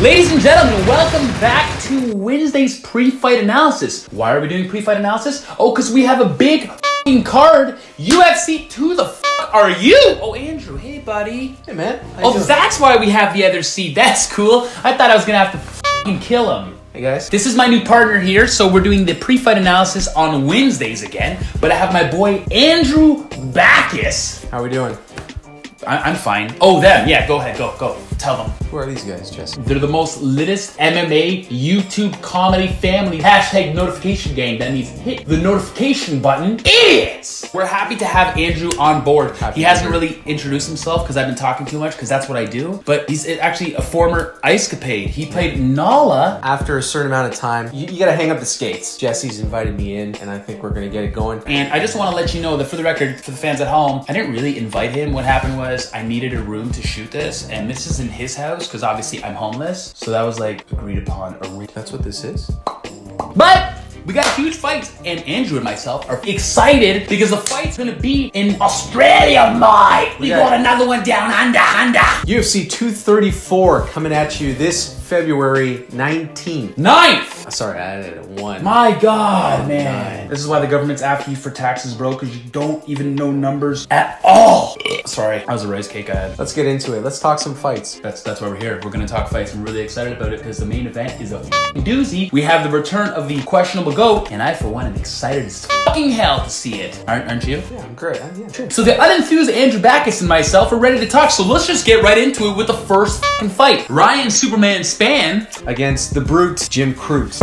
Ladies and gentlemen, welcome back to Wednesday's pre-fight analysis. Why are we doing pre-fight analysis? Oh, because we have a big f***ing card. UFC, who the f*** are you? Oh, Andrew, hey buddy. Hey man. Oh, that's why we have the other seat. That's cool. I thought I was gonna have to f***ing kill him. Hey guys. This is my new partner here, so we're doing the pre-fight analysis on Wednesdays again. But I have my boy Andrew Backus. How are we doing? I'm fine. Oh, them. Yeah, go ahead. Go. Tell them. Who are these guys, Jesse? They're the most littest MMA YouTube comedy family. Hashtag notification gang. That means hit the notification button. Idiots! We're happy to have Andrew on board. He hasn't really introduced himself because I've been talking too much because that's what I do. But he's actually a former Ice-Capade. He played Nala. After a certain amount of time, you gotta hang up the skates. Jesse's invited me in and I think we're gonna get it going. And I just want to let you know that for the record, for the fans at home, I didn't really invite him. What happened was I needed a room to shoot this, and this is in his house because obviously I'm homeless. So that was like agreed upon. That's what this is? But we got a huge fight, and Andrew and myself are excited because the fight's gonna be in Australia, mate. We got another one down under. UFC 234 coming at you this February 19th. 9th! Sorry, I added a 1. My God, man. This is why the government's after you for taxes, bro, because you don't even know numbers at all. Sorry, that was a rice cake I had. Let's get into it. Let's talk some fights. That's why we're here. We're gonna talk fights. I'm really excited about it because the main event is a f***ing doozy. We have the return of the questionable GOAT, and I, for one, am excited as fucking hell to see it. Aren't you? Yeah, I'm great. Yeah, sure. So the unenthused Andrew Backus and myself are ready to talk, so let's just get right into it with the first fucking fight. Ryan Superman Spann against the brute, Jim Crute.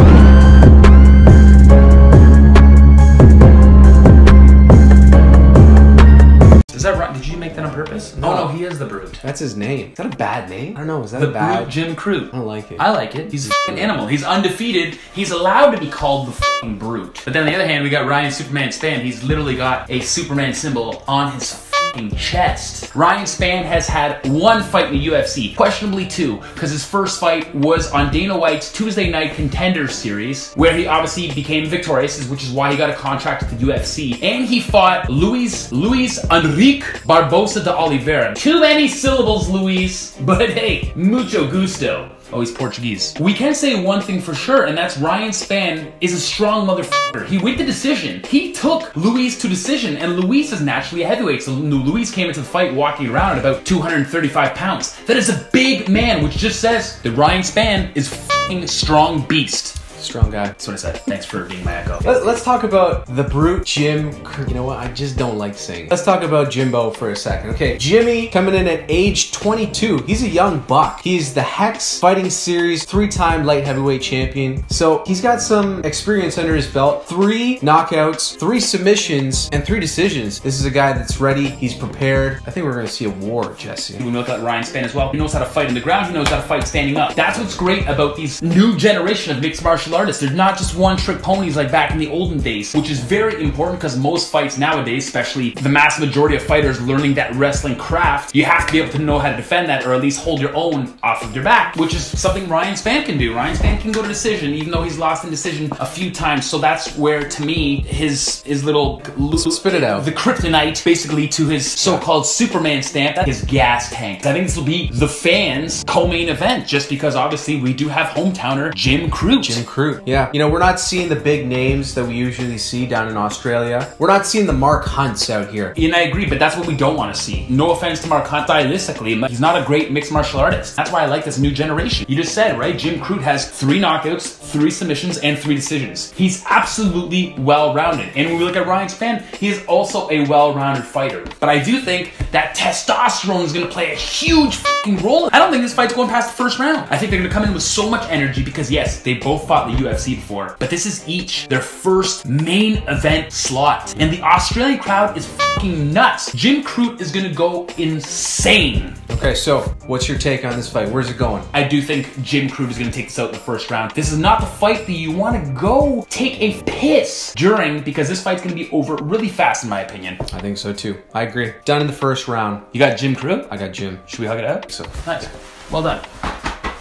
Is that right? Did you make that on purpose? No. Oh no, he is the brute. That's his name. Is that a bad name? I don't know, is that the a bad? Brute Jim Crute. I don't like it. I like it. He's a f***ing animal. He's undefeated. He's allowed to be called the f***ing brute. But then on the other hand, we got Ryan Superman Spann. He's literally got a Superman symbol on his f***ing chest. Ryan Spann has had one fight in the UFC, questionably 2, because his first fight was on Dana White's Tuesday Night Contenders series, where he obviously became victorious, which is why he got a contract with the UFC. And he fought Luis Enrique Barbosa de Oliveira. Too many syllables, Luis, but hey, mucho gusto. Oh, he's Portuguese. We can say one thing for sure, and that's Ryan Spann is a strong motherfucker. He went to decision. He took Luis to decision, and Luis is naturally a heavyweight, so Luis came into the fight walking around at about 235 pounds. That is a big man, which just says that Ryan Spann is f***ing strong beast. Strong guy. That's what I said. Thanks for being my echo. Let's talk about the brute Jim. You know what? I just don't like saying. Let's talk about Jimbo for a second. Okay, Jimmy coming in at age 22. He's a young buck. He's the Hex Fighting Series 3-time light heavyweight champion. So he's got some experience under his belt. 3 knockouts, 3 submissions, and 3 decisions. This is a guy that's ready. He's prepared. I think we're going to see a war, Jesse. We know that Ryan Spann as well. He knows how to fight on the ground. He knows how to fight standing up. That's what's great about these new generation of mixed martial artists. They're not just one-trick ponies like back in the olden days, which is very important because most fights nowadays, especially the mass majority of fighters learning that wrestling craft, you have to be able to know how to defend that or at least hold your own off of your back, which is something Ryan Spann can do. Ryan Spann can go to decision, even though he's lost in decision a few times. So that's where, to me, his little... Spit it out. The kryptonite, basically, to his so-called Superman stamp, his gas tank. I think this will be the fans' co-main event, just because obviously we do have hometowner Jim Crute. Jim Crute, yeah. You know, we're not seeing the big names that we usually see down in Australia. We're not seeing the Mark Hunts out here. And I agree, but that's what we don't want to see. No offense to Mark Hunt stylistically, he's not a great mixed martial artist. That's why I like this new generation. You just said, right? Jim Crute has 3 knockouts, 3 submissions, and 3 decisions. He's absolutely well-rounded. And when we look at Ryan Spann, he is also a well-rounded fighter. But I do think that testosterone is going to play a huge fucking role. I don't think this fight's going past the first round. I think they're going to come in with so much energy because, yes, they both fought the UFC before, but this is each their first main event slot. And the Australian crowd is fucking nuts. Jim Crute is gonna go insane. Okay, so what's your take on this fight? Where's it going? I do think Jim Crute is gonna take this out in the first round. This is not the fight that you wanna go take a piss during, because this fight's gonna be over really fast in my opinion. I think so too. I agree. Done in the first round. You got Jim Crute? I got Jim. Should we hug it out? So nice. Well done.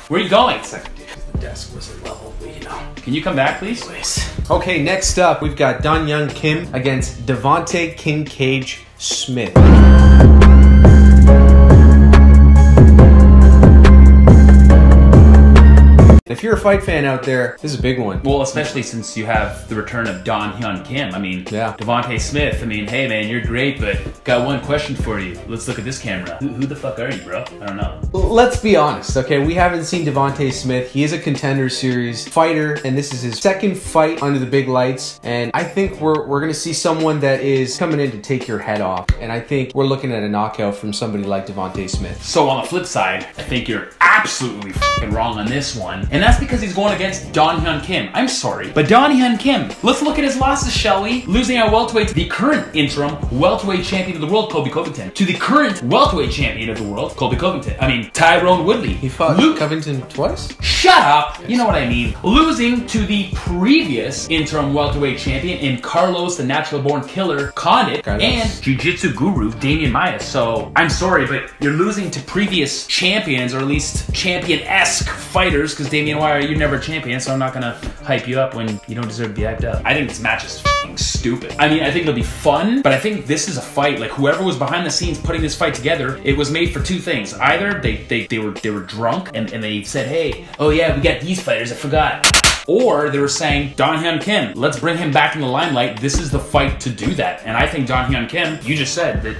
Where are you going? The desk was a level, you know. Can you come back, please? Okay, next up, we've got Dong Young Kim against Devontae Kincaid Smith. If you're a fight fan out there, this is a big one. Well, especially since you have the return of Don Hyun Kim. I mean, yeah. Devontae Smith. I mean, hey man, you're great, but got one question for you. Let's look at this camera. Who the fuck are you, bro? I don't know. Let's be honest, okay? We haven't seen Devontae Smith. He is a Contender Series fighter, and this is his second fight under the big lights. And I think we're gonna see someone that is coming in to take your head off. And I think we're looking at a knockout from somebody like Devontae Smith. So on the flip side, I think you're absolutely fucking wrong on this one. And that's because he's going against Don Hyun Kim. I'm sorry, but Don Hyun Kim, let's look at his losses, shall we? Losing at welterweight to the current interim welterweight champion of the world, Colby Covington, to the current welterweight champion of the world, Colby Covington. I mean, Tyrone Woodley. He fought Covington twice? Shut up! Yes. You know what I mean. Losing to the previous interim welterweight champion in Carlos, the natural born killer, Condit, and jiu-jitsu guru, Damian Maia. So, I'm sorry, but you're losing to previous champions, or at least champion-esque fighters, because Damian Maia, you're never a champion, so I'm not gonna hype you up when you don't deserve to be hyped up. I think this match is fucking stupid. I mean, I think it'll be fun, but I think this is a fight. Like, whoever was behind the scenes putting this fight together, it was made for two things. Either they were drunk and they said, hey, oh yeah, we got these fighters, I forgot. Or they were saying, Don Hyun Kim, let's bring him back in the limelight. This is the fight to do that. And I think Don Hyun Kim, you just said that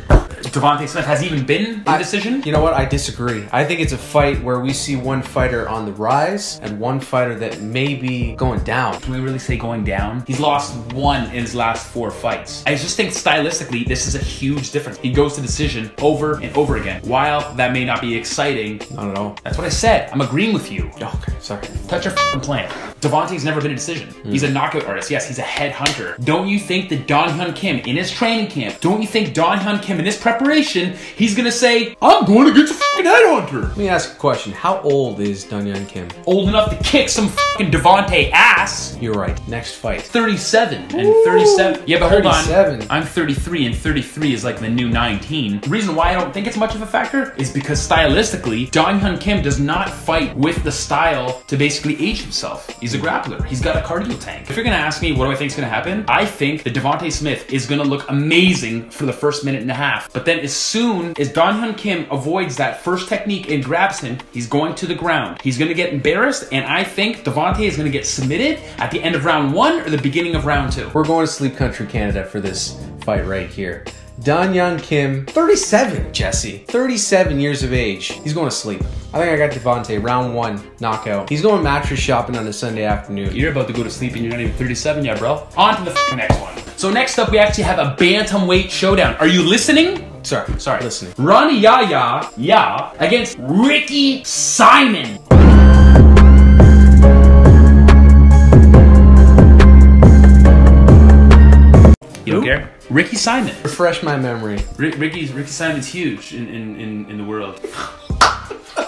Devontae Smith has even been in decision? You know what? I disagree. I think it's a fight where we see one fighter on the rise and one fighter that may be going down. Can we really say going down? He's lost one in his last 4 fights. I just think stylistically, this is a huge difference. He goes to decision over and over again. While that may not be exciting, not at all. That's what I said. I'm agreeing with you. Oh, okay, sorry. Touch your f***ing plant. Devontae's never been a decision. He's a knockout artist. Yes, he's a head hunter. Don't you think that Don Hyun Kim in his training camp, don't you think Don Hyun Kim in his preparation, he's gonna say, I'm going against a fucking head hunter? Let me ask a question. How old is Don Hyun Kim? Old enough to kick some fucking Devontae ass. You're right. Next fight. 37 and 37. Yeah, but hold 37. on. I'm 33 and 33 is like the new 19. The reason why I don't think it's much of a factor is because stylistically, Don Hyun Kim does not fight with the style to basically age himself. He's a grappler. He's got a cardio tank. If you're gonna ask me what do I think is gonna happen, I think that Devontae Smith is gonna look amazing for the first minute and a half. But then as soon as Don Hyun Kim avoids that first technique and grabs him, he's going to the ground. He's gonna get embarrassed, and I think Devontae is gonna get submitted at the end of round 1 or the beginning of round 2. We're going to Sleep Country, Canada for this fight right here. Don Hyun Kim, 37, Jesse. 37 years of age. He's going to sleep. I think I got Devontae, round 1, knockout. He's going mattress shopping on a Sunday afternoon. You're about to go to sleep and you're not even 37 yet, bro. On to the next one. So next up, we actually have a bantamweight showdown. Are you listening? Sorry, listening. Ronnie Yaya against Ricky Simon. You don't care? Ricky Simon. Refresh my memory. Ricky Simon's huge in the world.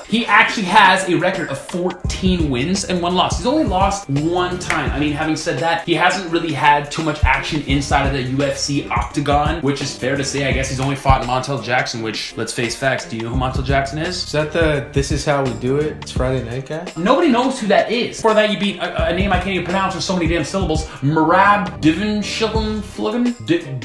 He actually has a record of 14 wins and 1 loss. He's only lost 1 time. I mean, having said that, he hasn't really had too much action inside of the UFC octagon, which is fair to say. I guess he's only fought Montel Jackson, which, let's face facts, do you know who Montel Jackson is? Is that the This Is How We Do It? It's Friday Night guy? Nobody knows who that is. Before that, you beat a name I can't even pronounce with so many damn syllables. Marab Divinshilum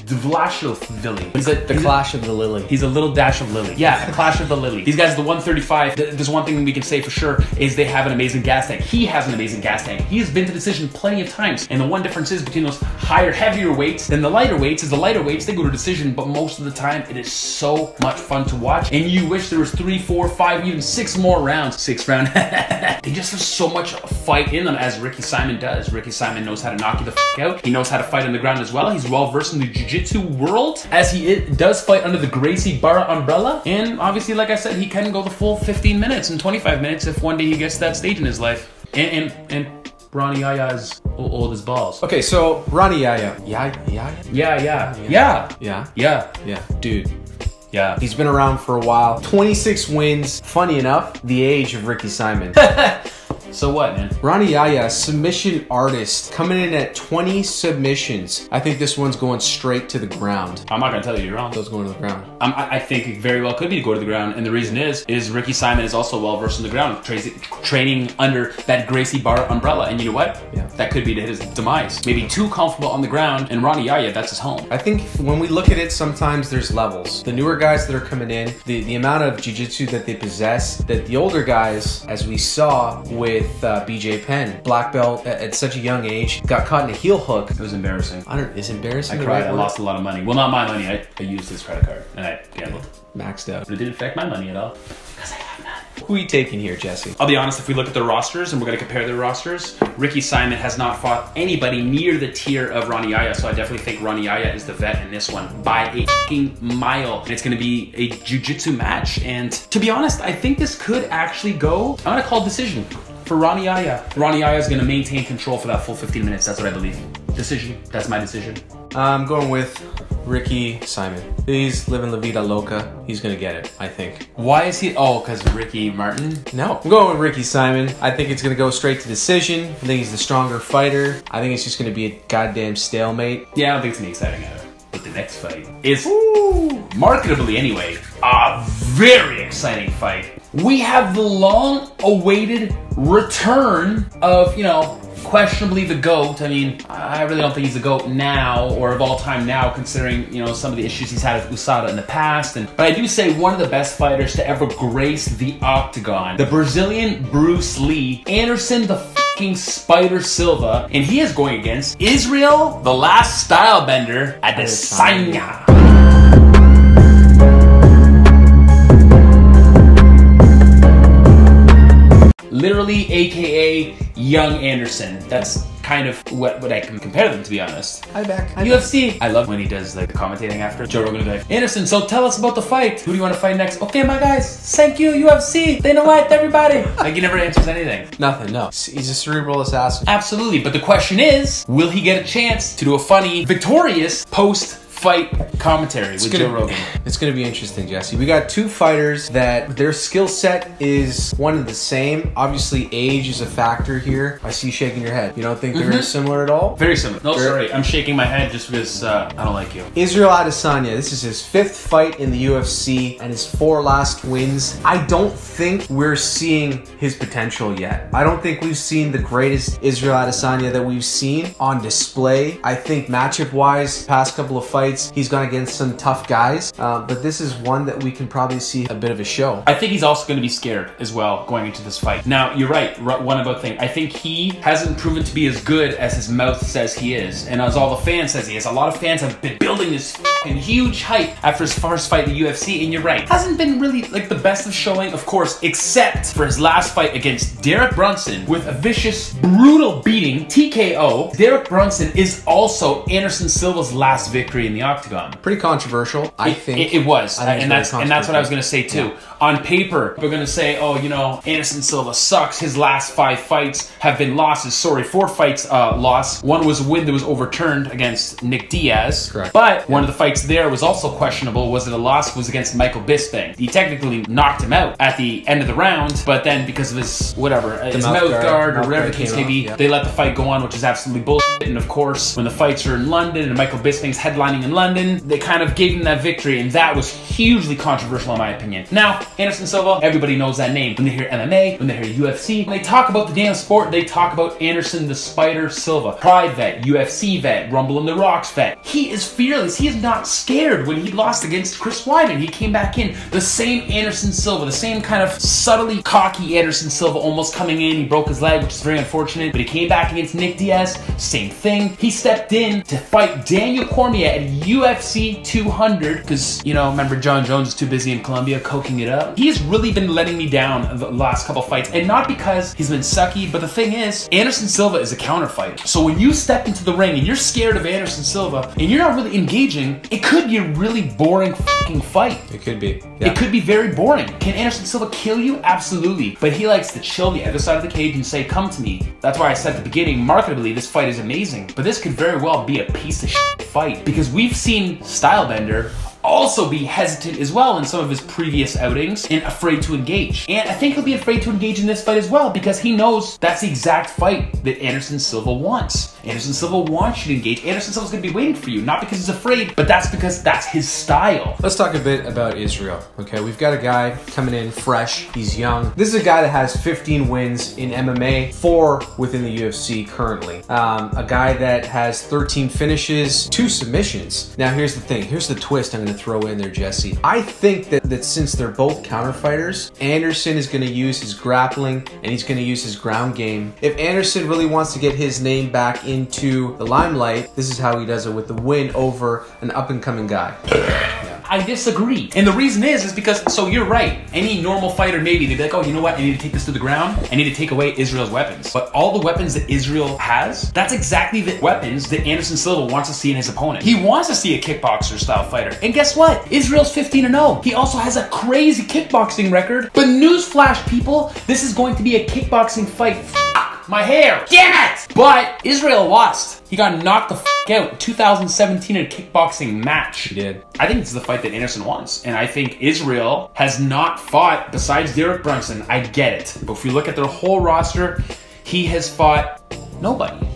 Dvlashilvili. He's the Clash of the Lily. He's a little dash of Lily. Yeah, the Clash of the Lily. These guys are the 135. There's one thing we can say for sure is they have an amazing gas tank. He has an amazing gas tank. He has been to decision plenty of times. And the one difference is between those higher, heavier weights than the lighter weights is the lighter weights, they go to decision, but most of the time it is so much fun to watch. And you wish there was 3, 4, 5, even 6 more rounds. 6 round. They just have so much fight in them as Ricky Simon does. Ricky Simon knows how to knock you the f out. He knows how to fight on the ground as well. He's well versed in the jiu-jitsu world as he does fight under the Gracie Barra umbrella. And obviously, like I said, he can go the full 15 minutes and 25 minutes if one day he gets to that stage in his life. And Ronnie Yaya's old as balls. Okay, so Ronnie Yaya. Yeah. Dude. Yeah. He's been around for a while. 26 wins. Funny enough, the age of Ricky Simon. So what, man? Ronnie Yaya, submission artist, coming in at 20 submissions. I think this one's going straight to the ground. I'm not gonna tell you you're wrong. Those going to the ground. I think it very well could be to go to the ground, and the reason is Ricky Simon is also well versed in the ground, training under that Gracie Barra umbrella, and you know what? Yeah. That could be to his demise. Maybe too comfortable on the ground, and Ronnie Yaya, that's his home. I think when we look at it, sometimes there's levels. The newer guys that are coming in, the amount of jiu-jitsu that they possess, that the older guys, as we saw with with BJ Penn. Black belt at such a young age, got caught in a heel hook. It was embarrassing. Is embarrassing? I cried. I lost a lot of money. Well, not my money. I used his credit card and I gambled. Maxed out. But it didn't affect my money at all because I have none. Who are you taking here, Jesse? I'll be honest, if we look at their rosters and we're going to compare their rosters, Ricky Simon has not fought anybody near the tier of Ronnie Yaya, so I definitely think Ronnie Yaya is the vet in this one by a fucking mile. And it's going to be a jiu-jitsu match, and to be honest, I think this could actually go, I'm going to call decision for Ronnie Yaya. Ronnie Yaya is going to maintain control for that full 15 minutes, that's what I believe. Decision, that's my decision. I'm going with Ricky Simon. He's living La Vida Loca. He's gonna get it, I think. Why is he? Oh, because Ricky Martin? No. I'm going with Ricky Simon. I think it's gonna go straight to decision. I think he's the stronger fighter. I think it's just gonna be a goddamn stalemate. Yeah, I don't think it's gonna be exciting either. But the next fight is, marketably anyway, a very exciting fight. We have the long-awaited return of, you know, questionably the GOAT. I mean, I really don't think he's the GOAT now, or of all time now, considering, you know, some of the issues he's had with USADA in the past. But I do say one of the best fighters to ever grace the octagon. The Brazilian Bruce Lee, Anderson the fucking Spider Silva, and he is going against Israel, the last style bender, Adesanya. Literally, AKA Young Anderson. That's kind of what I can compare them, to be honest. Hi, back. UFC. I love when he does like the commentating after. Joe Rogan will be like, Anderson, so tell us about the fight. Who do you want to fight next? Okay, my guys. Thank you, UFC. Dana White, everybody. Like, he never answers anything. Nothing, no. He's a cerebral assassin. Absolutely, but the question is, will he get a chance to do a funny, victorious post-fight commentary with Joe Rogan? It's gonna be interesting, Jesse. We got two fighters that their skill set is one and the same. Obviously, age is a factor here. I see you shaking your head. You don't think they're similar at all? Very similar. No, sorry. I'm shaking my head just because I don't like you. Israel Adesanya, this is his 5th fight in the UFC and his 4 last wins. I don't think we're seeing his potential yet. I don't think we've seen the greatest Israel Adesanya that we've seen on display. I think matchup-wise, past couple of fights, he's gone against some tough guys, but this is one that we can probably see a bit of a show. I think he's also going to be scared as well going into this fight. Now, you're right, one about thing. I think he hasn't proven to be as good as his mouth says he is, and as all the fans says he is. A lot of fans have been building this fucking huge hype after his first fight in the UFC, and you're right. Hasn't been really like the best of showing, of course, except for his last fight against Derek Brunson with a vicious, brutal beating, TKO. Derek Brunson is also Anderson Silva's last victory in the octagon. Pretty controversial, I think. It was, and that's what I was going to say too. Yeah. On paper, we're going to say, oh, you know, Anderson Silva sucks. His last 5 fights have been losses. Sorry, 4 fights lost. One was a win that was overturned against Nick Diaz. Correct. But one of the fights there was also questionable. Was it a loss? Was against Michael Bisping. He technically knocked him out at the end of the round, but then because of his whatever, his mouth guard or whatever the case may be, they let the fight go on, which is absolutely bullshit. And of course, when the fights are in London and Michael Bisping's headlining in London, they kind of gave him that victory, and that was hugely controversial in my opinion. Now, Anderson Silva, everybody knows that name. When they hear MMA, when they hear UFC, when they talk about the damn sport, they talk about Anderson the Spider Silva. Pride vet, UFC vet, Rumble in the Rocks vet. He is fearless. He is not scared. When he lost against Chris Weidman, he came back in. The same Anderson Silva, the same kind of subtly cocky Anderson Silva, almost coming in. He broke his leg, which is very unfortunate, but he came back against Nick Diaz. Same thing. He stepped in to fight Daniel Cormier at UFC 200 because, you know, remember John Jones is too busy in Colombia coking it up. He's really been letting me down the last couple fights, and not because he's been sucky, but the thing is, Anderson Silva is a counter fighter. So when you step into the ring and you're scared of Anderson Silva and you're not really engaging, it could be a really boring fucking fight. It could be. Yeah. It could be very boring. Can Anderson Silva kill you? Absolutely. But he likes to chill the other side of the cage and say, come to me. That's why I said at the beginning, marketably, this fight is amazing. But this could very well be a piece of shit fight, because we've seen Stylebender also be hesitant as well in some of his previous outings and afraid to engage. And I think he'll be afraid to engage in this fight as well because he knows that's the exact fight that Anderson Silva wants. Anderson Silva wants you to engage. Anderson Silva's gonna be waiting for you, not because he's afraid, but that's because that's his style. Let's talk a bit about Israel, okay? We've got a guy coming in fresh, he's young. This is a guy that has 15 wins in MMA, 4 within the UFC currently. A guy that has 13 finishes, 2 submissions. Now here's the thing, here's the twist I'm gonna throw in there, Jesse. I think that since they're both counter fighters, Anderson is gonna use his grappling and he's gonna use his ground game. If Anderson really wants to get his name back into the limelight, this is how he does it with the win over an up-and-coming guy. I disagree. And the reason is because, so you're right, any normal fighter maybe, they'd be like, oh, you know what, I need to take this to the ground, I need to take away Israel's weapons. But all the weapons that Israel has, that's exactly the weapons that Anderson Silva wants to see in his opponent. He wants to see a kickboxer style fighter. And guess what? Israel's 15-0. He also has a crazy kickboxing record. But newsflash, people, this is going to be a kickboxing fight. My hair, damn it! But Israel lost. He got knocked the out in 2017 in a kickboxing match. He did. I think it's the fight that Anderson wants. And I think Israel has not fought besides Derek Brunson. I get it. But if we look at their whole roster, he has fought nobody.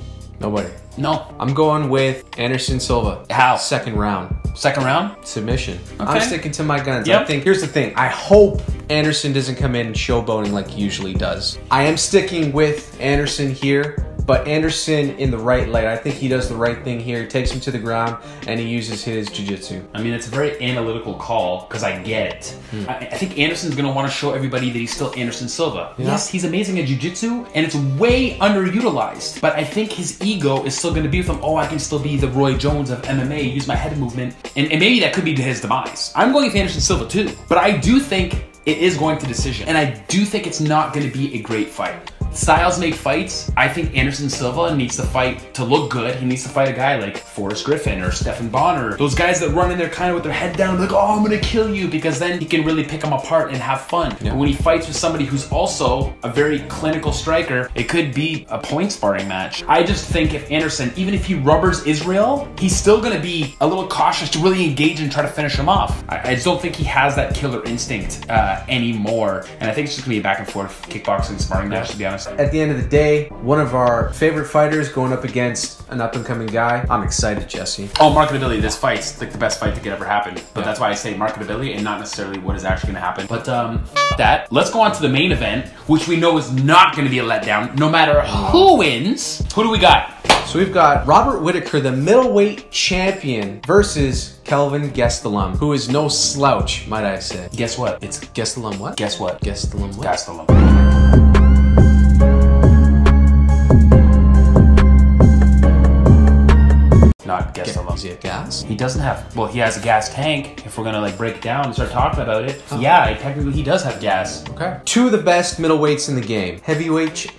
Nobody. No. I'm going with Anderson Silva. How? Second round. Second round? Submission. Okay. I'm sticking to my guns. Yep. I think, here's the thing. I hope Anderson doesn't come in showboating like he usually does. I am sticking with Anderson here, but Anderson in the right light. I think he does the right thing here. He takes him to the ground and he uses his jiu-jitsu. I mean, it's a very analytical call because I get it. I think Anderson's going to want to show everybody that he's still Anderson Silva. Yeah. Yes, he's amazing at jiu-jitsu and it's way underutilized, but I think his ego is still going to be with him. Oh, I can still be the Roy Jones of MMA, use my head movement. And maybe that could be to his demise. I'm going with Anderson Silva too, but I do think it is going to decision. And I do think it's not going to be a great fight. Styles make fights. I think Anderson Silva needs to fight to look good. He needs to fight a guy like Forrest Griffin or Stephan Bonner. Those guys that run in there kind of with their head down like, oh, I'm going to kill you, because then he can really pick them apart and have fun. Yeah. But when he fights with somebody who's also a very clinical striker, it could be a point sparring match. I just think if Anderson, even if he rubbers Israel, he's still going to be a little cautious to really engage and try to finish him off. I just don't think he has that killer instinct anymore. And I think it's just going to be a back and forth kickboxing sparring match, to be honest. At the end of the day, one of our favorite fighters going up against an up-and-coming guy. I'm excited, Jesse. Oh, marketability. This fight's like the best fight that could ever happen. But that's why I say marketability and not necessarily what is actually going to happen. But that. Let's go on to the main event, which we know is not going to be a letdown, no matter who wins. Who do we got? So we've got Robert Whittaker, the middleweight champion, versus Kelvin Gastelum, who is no slouch, might I say. Guess what? It's Gastelum what? Guess what? Gastelum what? Gastelum. Not Gastelum. Is he a gas? He doesn't have, well, he has a gas tank. If we're gonna like break it down and start talking about it, yeah, technically he does have gas. Okay. Two of the best middleweights in the game. Heavyweight.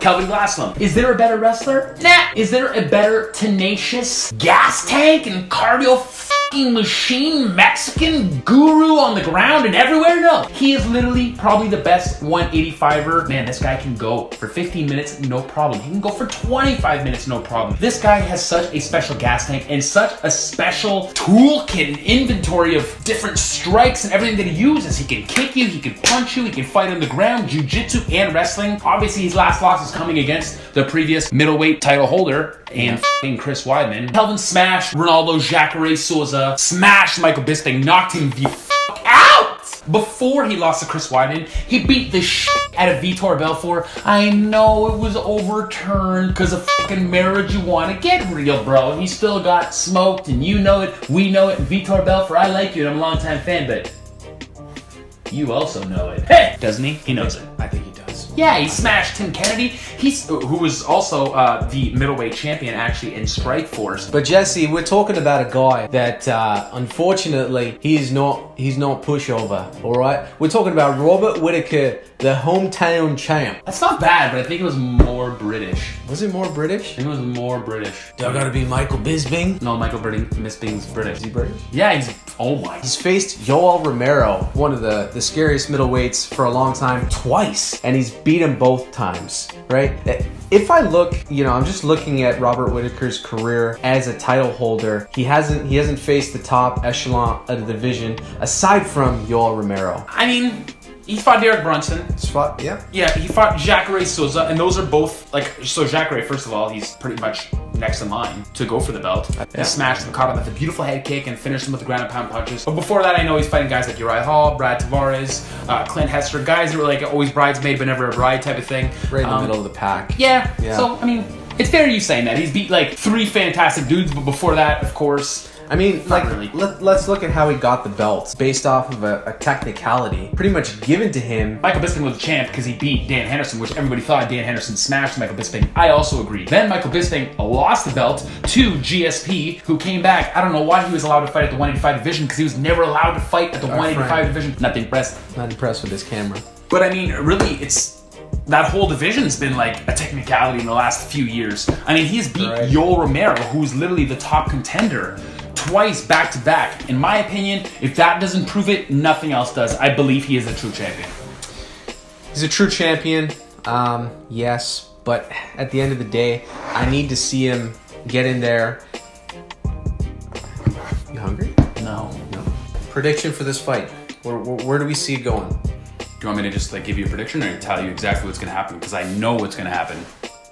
Kelvin Gastelum. Is there a better wrestler? Nah. Is there a better tenacious gas tank and cardio fucking machine Mexican guru on the ground and everywhere? No. He is literally probably the best 185er. Man, this guy can go for 15 minutes, no problem. He can go for 25 minutes, no problem. This guy has such a special gas tank and such a special toolkit and inventory of different strikes and everything that he uses. He can kick you, he can punch you, he can fight on the ground, jiu-jitsu and wrestling. Obviously, his last loss is coming against the previous middleweight title holder and Chris Weidman. Kelvin smashed Ronaldo Jacare Souza, smashed Michael Bisping, knocked him the out! Before he lost to Chris Weidman, he beat the shit out of Vitor Belfort. I know it was overturned because of fucking marijuana. Get real, bro. He still got smoked, and you know it, we know it. Vitor Belfort, I like you, and I'm a longtime fan, but you also know it. Hey! Doesn't he? He knows it. I think he does. Yeah, he smashed Tim Kennedy, who was also the middleweight champion actually in Strikeforce. But Jesse, we're talking about a guy that unfortunately he's not pushover. All right, we're talking about Robert Whittaker, the hometown champ. That's not bad, but I think it was more British. Was it more British? I think it was more British. Do I gotta be Michael Bisping? No, Michael Bisping's British. Is he British? Yeah, he's, oh my. He's faced Yoel Romero, one of the scariest middleweights for a long time, twice. And he's beat him both times, right? If I look, you know, I'm just looking at Robert Whittaker's career as a title holder. He hasn't faced the top echelon of the division aside from Yoel Romero. I mean, he fought Derek Brunson. Yeah. Yeah, he fought Jacare Souza, and those are both, like, so Jacare, first of all, he's pretty much next in line to go for the belt. He smashed the card with a beautiful head kick and finished him with the ground and pound punches. But before that, I know he's fighting guys like Uriah Hall, Brad Tavares, Clint Hester, guys that were like always bridesmaid but never a bride type of thing. Right in the middle of the pack. Yeah. So, I mean, it's fair you saying that. He's beat like 3 fantastic dudes, but before that, of course, I mean, not like, really. let's look at how he got the belt based off of a technicality pretty much given to him. Michael Bisping was the champ because he beat Dan Henderson, which everybody thought Dan Henderson smashed Michael Bisping. I also agree. Then Michael Bisping lost the belt to GSP, who came back. I don't know why he was allowed to fight at the 185 division, because he was never allowed to fight at the 185 division. Not impressed. Not impressed with this camera. But I mean, really, that whole division's been like a technicality in the last few years. I mean, he's beat Yoel Romero, who's literally the top contender, twice back to back. In my opinion, if that doesn't prove it, nothing else does. I believe he is a true champion. He's a true champion, yes, but at the end of the day, I need to see him get in there. You hungry? No. Prediction for this fight. Where do we see it going? Do you want me to just like give you a prediction or tell you exactly what's going to happen? Because I know what's going to happen.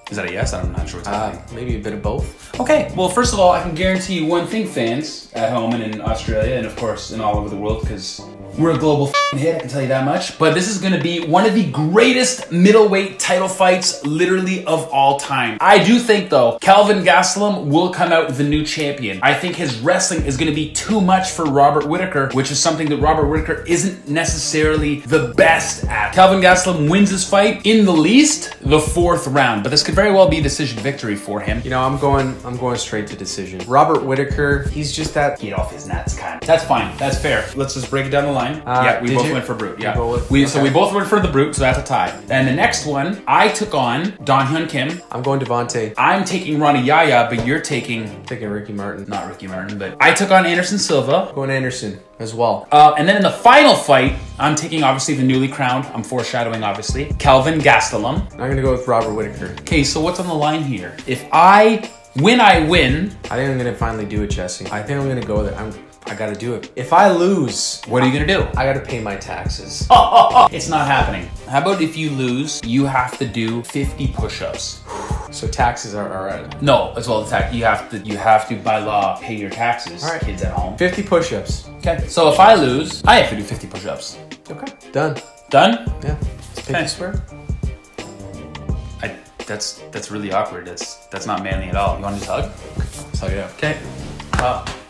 Is that a yes? I'm not sure what's happening. Maybe a bit of both. Okay, well, first of all, I can guarantee you one thing, fans at home and in Australia and of course in all over the world, because we're a global hit, I can tell you that much. But this is going to be one of the greatest middleweight title fights literally of all time. I do think though, Kelvin Gastelum will come out the new champion. I think his wrestling is going to be too much for Robert Whittaker, which is something that Robert Whittaker isn't necessarily the best at. Kelvin Gastelum wins this fight in the least the 4th round, but this could very well be a decision victory for him. You know, I'm going straight to decision. Robert Whittaker, he's just that get off his nuts kind. That's fine. That's fair. Let's just break it down the line. Yeah, we both went for Brute. Yeah, so we both went for the Brute, so that's a tie. And the next one, I took on Don Hyun Kim. I'm going Devontae. I'm taking Ronnie Yaya, but you're taking Ricky Martin. Not Ricky Martin, but I took on Anderson Silva. Going Anderson as well. And then in the final fight, I'm taking obviously the newly crowned. I'm foreshadowing obviously Kelvin Gastelum. I'm gonna go with Robert Whittaker. Okay, so what's on the line here? If I win, I win. I think I'm gonna finally do it, Jesse. I think I'm gonna go there. I gotta do it. If I lose, what are you gonna do? I gotta pay my taxes. It's not happening. How about if you lose, you have to do 50 push-ups. So taxes are out. No, as well as tax. You have to by law pay your taxes. All right. Kids at home. 50 push-ups. Okay. So if I lose, I have to do 50 push-ups. Okay. Done. Done? Yeah. Pinky swear. That's really awkward. That's not manly at all. You want to just hug? Let's hug it out. Okay.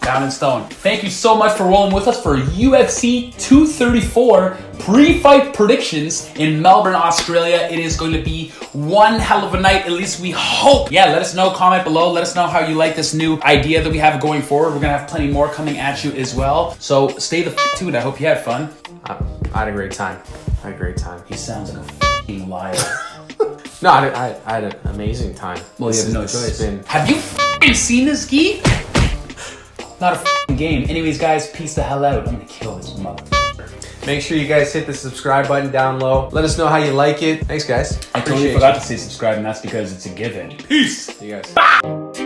Down in stone. Thank you so much for rolling with us for UFC 234 pre-fight predictions in Melbourne, Australia. It is going to be one hell of a night, at least we hope. Yeah, let us know, comment below. Let us know how you like this new idea that we have going forward. We're going to have plenty more coming at you as well. So stay the f tuned. I hope you had fun. I had a great time. He sounds like a f***ing liar. No, I had an amazing time. Well, you have no choice. Have you f***ing seen this gi? Not a f***ing game. Anyways, guys, peace the hell out. I'm gonna kill this motherfucker. Make sure you guys hit the subscribe button down low. Let us know how you like it. Thanks, guys. I totally forgot to say subscribe, and that's because it's a given. Peace. See you guys. Bye.